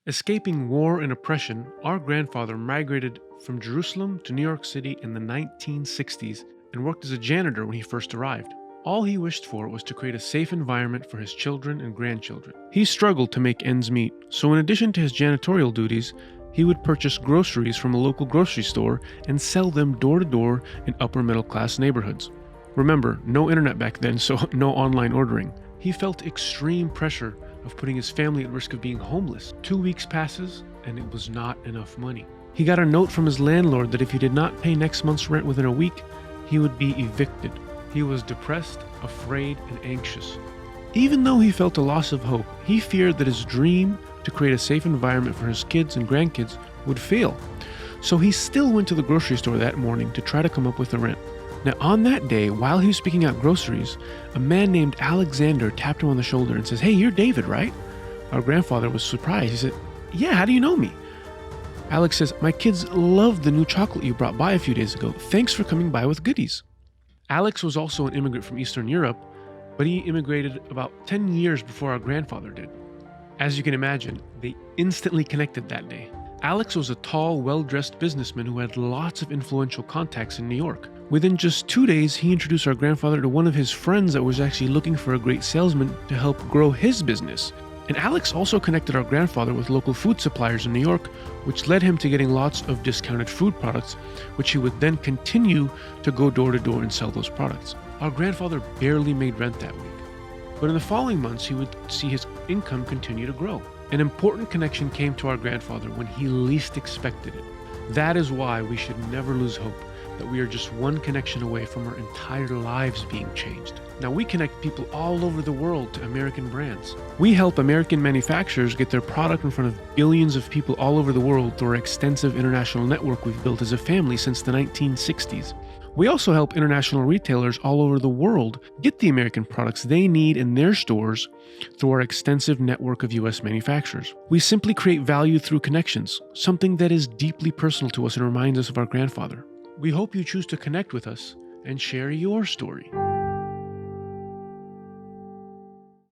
Escaping war and oppression, our grandfather migrated from Jerusalem to New York City in the 1960s and worked as a janitor when he first arrived. All he wished for was to create a safe environment for his children and grandchildren. He struggled to make ends meet, so in addition to his janitorial duties, he would purchase groceries from a local grocery store and sell them door to door in upper middle class neighborhoods. Remember, no internet back then, so no online ordering. He felt extreme pressure of putting his family at risk of being homeless. 2 weeks passes, and it was not enough money. He got a note from his landlord that if he did not pay next month's rent within a week, he would be evicted. He was depressed, afraid, and anxious. Even though he felt a loss of hope, he feared that his dream to create a safe environment for his kids and grandkids would fail. So he still went to the grocery store that morning to try to come up with the rent. Now, on that day, while he was picking out groceries, a man named Alexander tapped him on the shoulder and says, "Hey, you're David, right?" Our grandfather was surprised. He said, "Yeah, how do you know me?" Alex says, "My kids loved the new chocolate you brought by a few days ago. Thanks for coming by with goodies." Alex was also an immigrant from Eastern Europe, but he immigrated about 10 years before our grandfather did. As you can imagine, they instantly connected that day. Alex was a tall, well-dressed businessman who had lots of influential contacts in New York. Within just 2 days, he introduced our grandfather to one of his friends that was actually looking for a great salesman to help grow his business. And Alex also connected our grandfather with local food suppliers in New York, which led him to getting lots of discounted food products, which he would then continue to go door to door and sell those products. Our grandfather barely made rent that week, but in the following months, he would see his income continue to grow. An important connection came to our grandfather when he least expected it. That is why we should never lose hope that we are just one connection away from our entire lives being changed. Now, we connect people all over the world to American brands. We help American manufacturers get their product in front of billions of people all over the world through our extensive international network we've built as a family since the 1960s. We also help international retailers all over the world get the American products they need in their stores through our extensive network of US manufacturers. We simply create value through connections, something that is deeply personal to us and reminds us of our grandfather. We hope you choose to connect with us and share your story.